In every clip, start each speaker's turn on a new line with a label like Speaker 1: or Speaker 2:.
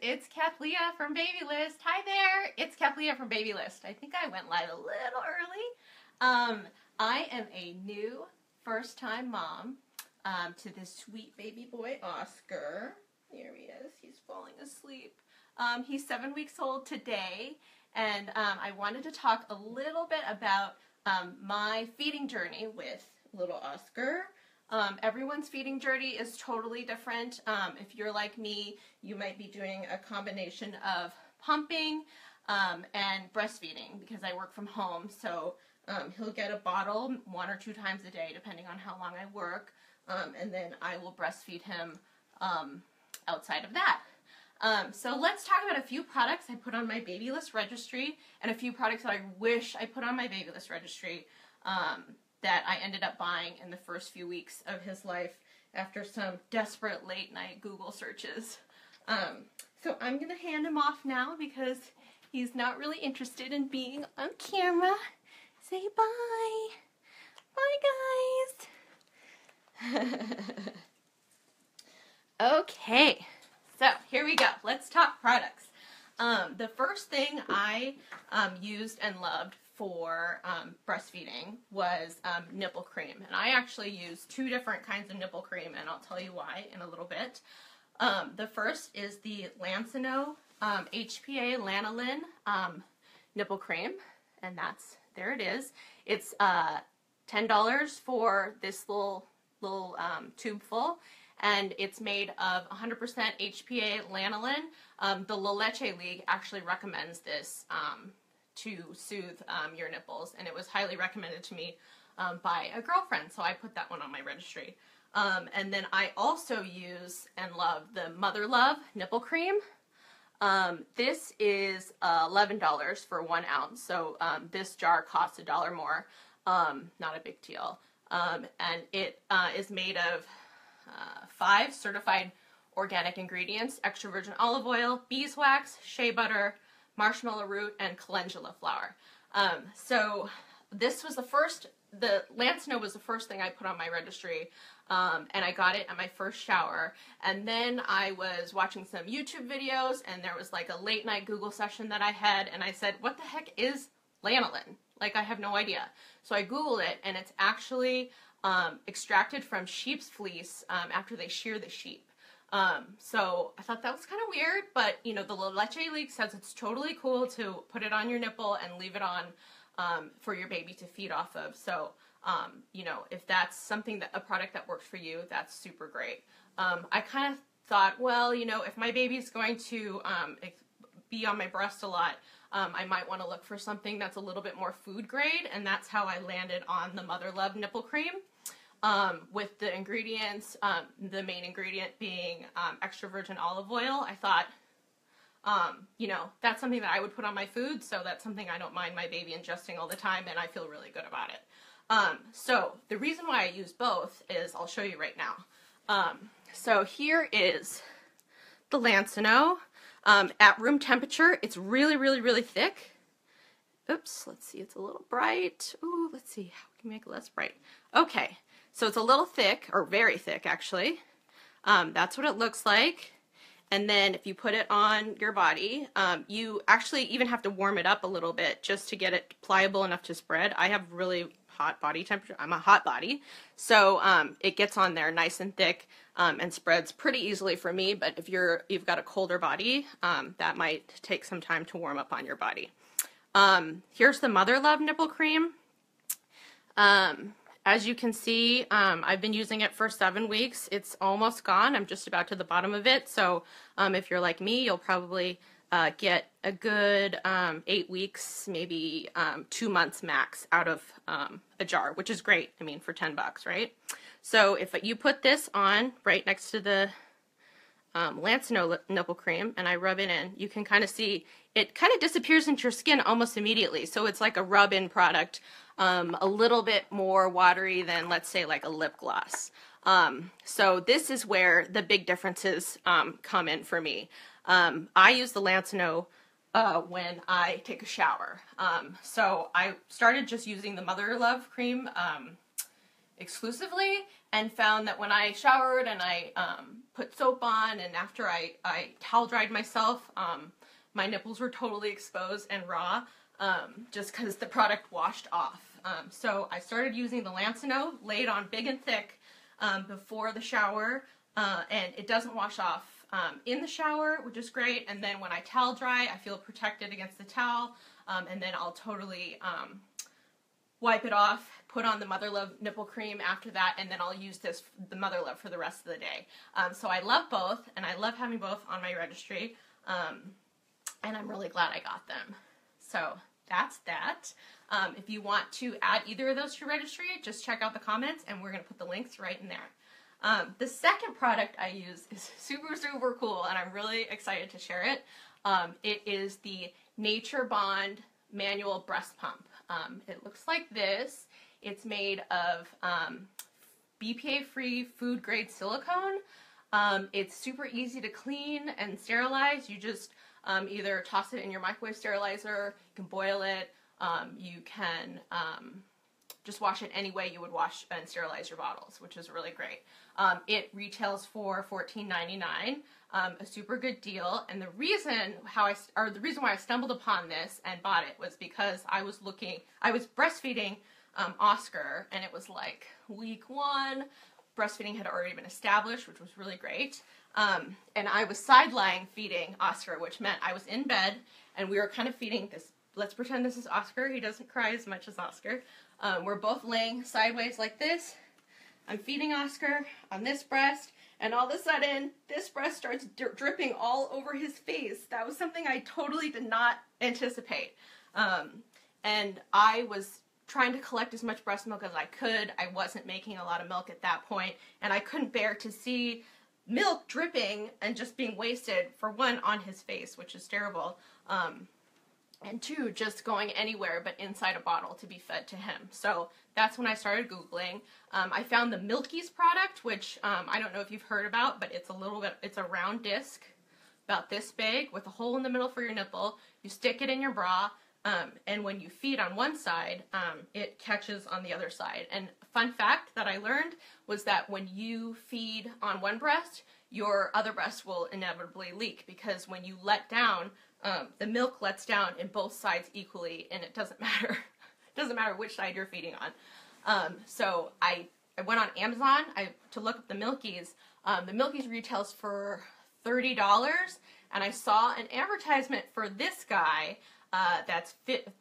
Speaker 1: it's Cathleya from Babylist. Hi there, it's Cathleya from Babylist. I think I went live a little early. I am a new first-time mom to this sweet baby boy, Oscar. Here he is, he's falling asleep. He's 7 weeks old today, and I wanted to talk a little bit about my feeding journey with little Oscar. Everyone's feeding journey is totally different. If you're like me, you might be doing a combination of pumping and breastfeeding because I work from home. So he'll get a bottle 1 or 2 times a day depending on how long I work. And then I will breastfeed him outside of that. So let's talk about a few products I put on my Babylist registry and a few products that I wish I put on my Babylist registry that I ended up buying in the first few weeks of his life after some desperate late night Google searches. So I'm going to hand him off now because he's not really interested in being on camera. Say bye. Bye, guys. Okay, so here we go. Let's talk products. The first thing I used and loved for breastfeeding was Nipple Cream. And I actually use 2 different kinds of Nipple Cream, and I'll tell you why in a little bit. The first is the Lancino HPA Lanolin Nipple Cream, and there it is. It's $10 for this little tube full, and it's made of 100% HPA lanolin. The La Leche League actually recommends this to soothe your nipples, and it was highly recommended to me by a girlfriend, so I put that one on my registry. And then I also use and love the Mother Love Nipple Cream. This is $11 for 1 ounce, so this jar costs $1 more. Not a big deal. And it is made of 5 certified organic ingredients: extra virgin olive oil, beeswax, shea butter, marshmallow root, and calendula flour. So this was the Lancino was the first thing I put on my registry, and I got it at my first shower. And then I was watching some YouTube videos, and there was like a late night Google session that I had, and I said, what the heck is lanolin? Like, I have no idea. So I Googled it, and it's actually extracted from sheep's fleece after they shear the sheep. So I thought that was kind of weird, but you know, the La Leche League says it's totally cool to put it on your nipple and leave it on for your baby to feed off of. So, you know, if that's something a product that works for you, that's super great. I kind of thought, well, you know, if my baby's going to be on my breast a lot, I might want to look for something that's a little bit more food grade, and that's how I landed on the Mother Love Nipple Cream. With the ingredients, the main ingredient being extra virgin olive oil. I thought, you know, that's something that I would put on my food, so that's something I don't mind my baby ingesting all the time, and I feel really good about it. So the reason why I use both is I'll show you right now. So here is the Lancino. At room temperature, it's really, really, really thick. Oops, let's see, it's a little bright. Ooh, let's see, how can we make it less bright? Okay, so it's a little thick, or very thick actually. That's what it looks like. And then if you put it on your body, you actually even have to warm it up a little bit just to get it pliable enough to spread. I have really hot body temperature. I'm a hot body. So it gets on there nice and thick and spreads pretty easily for me. But if you've got a colder body, that might take some time to warm up on your body. Here's the Mother Love Nipple Cream. As you can see, I've been using it for 7 weeks. It's almost gone. I'm just about to the bottom of it. So if you're like me, you'll probably get a good 8 weeks, maybe 2 months max out of a jar, which is great. I mean, for $10, right? So if you put this on right next to the Lancino Nipple Cream and I rub it in, you can kind of see it kind of disappears into your skin almost immediately. So it's like a rub-in product, a little bit more watery than, let's say, like a lip gloss. So this is where the big differences come in for me. I use the Lancino when I take a shower. So I started just using the Mother Love Cream exclusively, and found that when I showered and I put put soap on, and after I towel dried myself, my nipples were totally exposed and raw, just because the product washed off. So I started using the Lancino, laid on big and thick, before the shower, and it doesn't wash off in the shower, which is great, and then when I towel dry, I feel protected against the towel, and then I'll totally wipe it off, put on the Mother Love Nipple Cream after that, and then I'll use the Mother Love for the rest of the day. So I love both, and I love having both on my registry, and I'm really glad I got them. So that's that. If you want to add either of those to your registry, just check out the comments, and we're going to put the links right in there. The second product I use is super, super cool, and I'm really excited to share it. It is the Nature Bond Manual Breast Pump. It looks like this. It's made of BPA-free food-grade silicone. It's super easy to clean and sterilize. You just either toss it in your microwave sterilizer, you can boil it, you can just wash it any way you would wash and sterilize your bottles, which is really great. It retails for $14.99, a super good deal. And the reason why I stumbled upon this and bought it was because I was breastfeeding Oscar, and it was like week 1. Breastfeeding had already been established, which was really great. And I was sideline feeding Oscar, which meant I was in bed, and we were kind of feeding this. Let's pretend this is Oscar. He doesn't cry as much as Oscar. We're both laying sideways like this. I'm feeding Oscar on this breast, and all of a sudden, this breast starts dripping all over his face. That was something I totally did not anticipate. And I was trying to collect as much breast milk as I could. I wasn't making a lot of milk at that point, and I couldn't bear to see milk dripping and just being wasted, for one, on his face, which is terrible, and two, just going anywhere but inside a bottle to be fed to him. So that's when I started Googling. I found the Milky's product, which I don't know if you've heard about, but it's a round disc about this big with a hole in the middle for your nipple. You stick it in your bra, and when you feed on one side, it catches on the other side. And fun fact that I learned was that when you feed on one breast, your other breast will inevitably leak, because when you let down, the milk lets down in both sides equally, and it doesn't matter. It doesn't matter which side you're feeding on. So I went on Amazon to look up the Milky's. The Milky's retails for $30, and I saw an advertisement for this guy.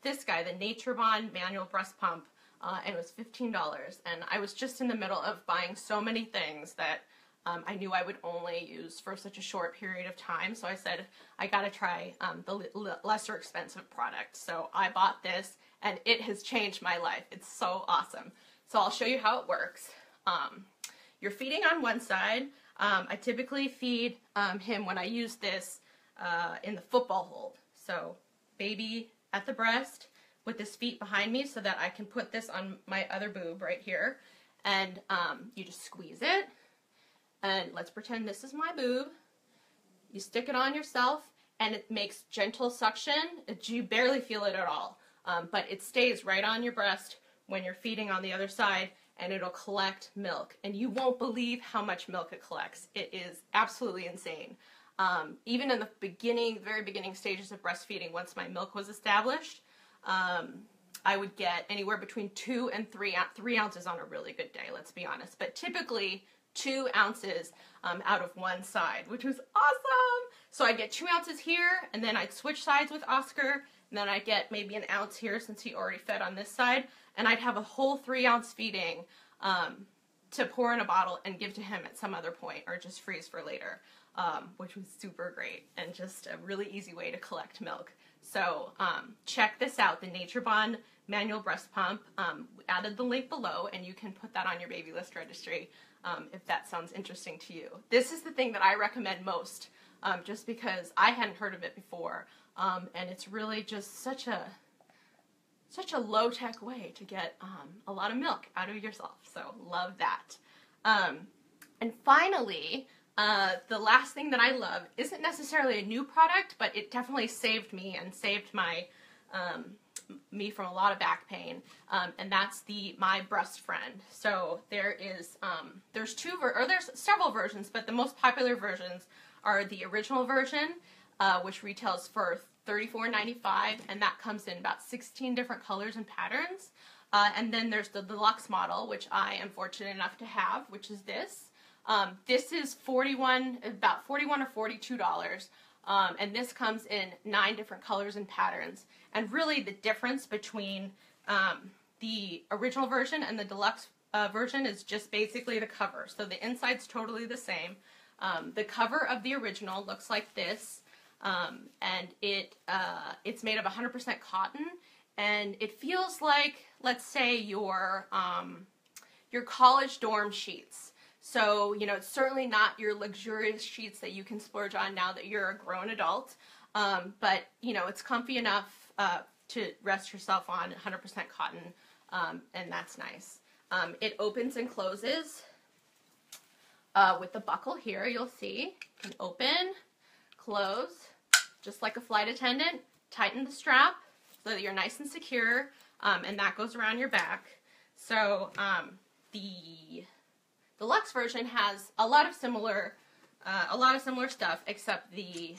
Speaker 1: This guy, the Nature Bond Manual Breast Pump, and it was $15. And I was just in the middle of buying so many things that I knew I would only use for such a short period of time. So I said, I gotta try the lesser expensive product. So I bought this, and it has changed my life. It's so awesome. So I'll show you how it works. You're feeding on one side. I typically feed him, when I use this, in the football hold. So baby at the breast with his feet behind me, so that I can put this on my other boob right here. And you just squeeze it. And let's pretend this is my boob. You stick it on yourself, and it makes gentle suction. You barely feel it at all. But it stays right on your breast when you're feeding on the other side, and it'll collect milk. And you won't believe how much milk it collects. It is absolutely insane. Even in the very beginning stages of breastfeeding, once my milk was established, I would get anywhere between 2 and 3 ounces on a really good day, let's be honest. But typically 2 ounces out of one side, which was awesome. So I'd get 2 ounces here, and then I'd switch sides with Oscar, and then I'd get maybe an ounce here since he already fed on this side, and I'd have a whole 3-ounce feeding to pour in a bottle and give to him at some other point, or just freeze for later, which was super great and just a really easy way to collect milk. So check this out, the Nature Bond Manual Breast Pump. We added the link below, and you can put that on your baby list registry if that sounds interesting to you. This is the thing that I recommend most, just because I hadn't heard of it before, and it's really just such a low-tech way to get a lot of milk out of yourself. So love that. And finally, the last thing that I love isn't necessarily a new product, but it definitely saved me and saved my me from a lot of back pain, and that's the My Breast Friend. So there's several versions, but the most popular versions are the original version, which retails for $34.95, and that comes in about 16 different colors and patterns. And then there's the Deluxe model, which I am fortunate enough to have, which is this. This is about $41 or $42. And this comes in 9 different colors and patterns. And really the difference between the original version and the Deluxe version is just basically the cover. So the inside's totally the same. The cover of the original looks like this, and it's made of 100% cotton, and it feels like, let's say, your college dorm sheets. So, you know, it's certainly not your luxurious sheets that you can splurge on now that you're a grown adult, but, you know, it's comfy enough to rest yourself on, 100% cotton, and that's nice. It opens and closes with the buckle here, you'll see. You can open, close, just like a flight attendant, tighten the strap so that you're nice and secure, and that goes around your back. So the Deluxe version has a lot of similar stuff, except the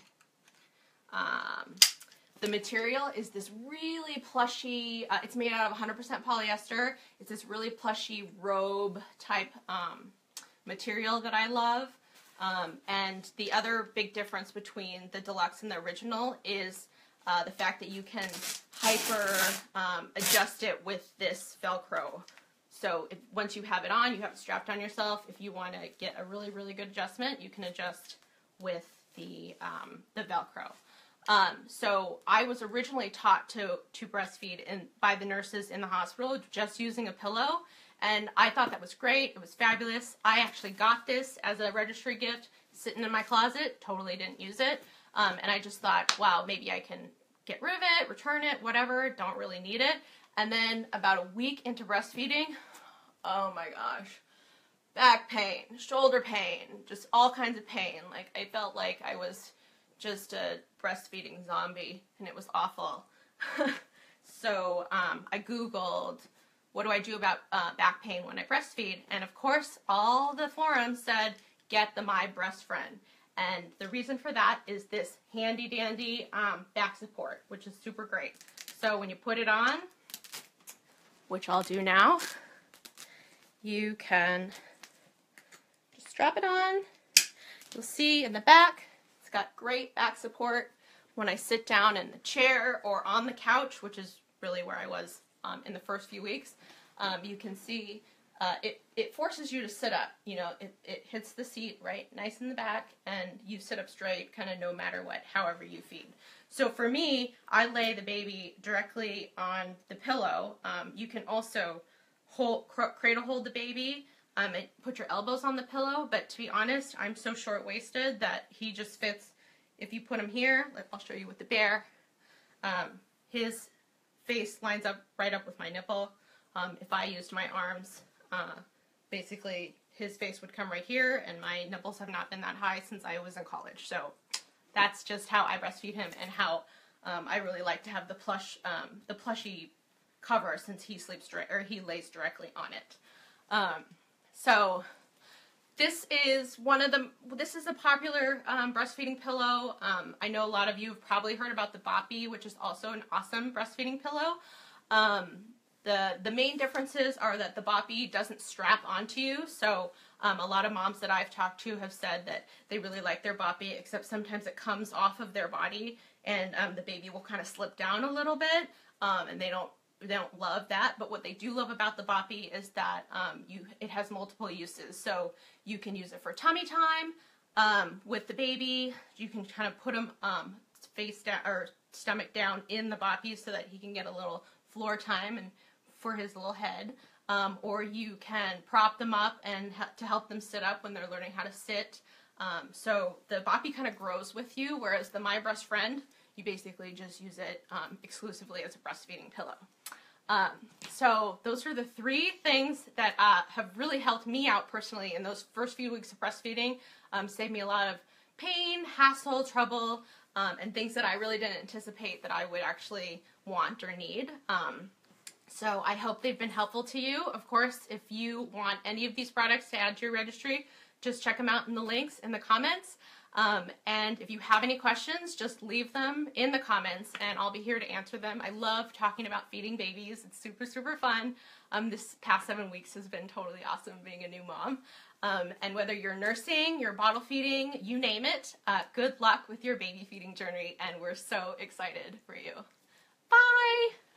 Speaker 1: material is this really plushy, it's made out of 100% polyester. It's this really plushy robe type material that I love. And the other big difference between the Deluxe and the original is the fact that you can adjust it with this Velcro. So once you have it on, you have it strapped on yourself. If you want to get a really, really good adjustment, you can adjust with the Velcro. So I was originally taught to breastfeed by the nurses in the hospital just using a pillow, and I thought that was great. It was fabulous. I actually got this as a registry gift sitting in my closet, totally didn't use it, and I just thought, wow, maybe I can get rid of it, return it, whatever, don't really need it. And then about a week into breastfeeding, oh my gosh, back pain, shoulder pain, just all kinds of pain. Like, I felt like I was just a breastfeeding zombie, and it was awful. So I Googled, what do I do about back pain when I breastfeed? And of course, all the forums said, get the My Breast Friend. And the reason for that is this HandyDandy back support, which is super great. So when you put it on, which I'll do now, you can just strap it on. You'll see in the back, it's got great back support. When I sit down in the chair or on the couch, which is really where I was in the first few weeks, you can see it forces you to sit up. You know, it hits the seat right nice in the back, and you sit up straight kind of no matter what, however you feed. So for me, I lay the baby directly on the pillow. You can also cradle hold the baby and put your elbows on the pillow, but to be honest, I'm so short-waisted that he just fits. If you put him here, I'll show you with the bear, his face lines up right up with my nipple. If I used my arms, basically his face would come right here, and my nipples have not been that high since I was in college. So that's just how I breastfeed him, and how I really like to have the plushy cover, since he lays directly on it. So this is a popular breastfeeding pillow. I know a lot of you have probably heard about the PAPI, which is also an awesome breastfeeding pillow. The main differences are that the PAPI doesn't strap onto you, so a lot of moms that I've talked to have said that they really like their PAPI, except sometimes it comes off of their body, and the baby will kind of slip down a little bit, and they don't love that. But what they do love about the PAPI is that it has multiple uses. So you can use it for tummy time with the baby. You can kind of put him face down or stomach down in the PAPI so that he can get a little floor time and for his little head. Or you can prop them up and to help them sit up when they're learning how to sit. So the PAPI kind of grows with you, whereas the My Breast Friend, you basically just use it exclusively as a breastfeeding pillow. So those are the 3 things that have really helped me out personally in those first few weeks of breastfeeding. Saved me a lot of pain, hassle, trouble, and things that I really didn't anticipate that I would actually want or need. So I hope they've been helpful to you. Of course, if you want any of these products to add to your registry, just check them out in the links in the comments. And if you have any questions, just leave them in the comments and I'll be here to answer them. I love talking about feeding babies. It's super, super fun. This past 7 weeks has been totally awesome being a new mom. And whether you're nursing, you're bottle feeding, you name it, good luck with your baby feeding journey, and we're so excited for you. Bye!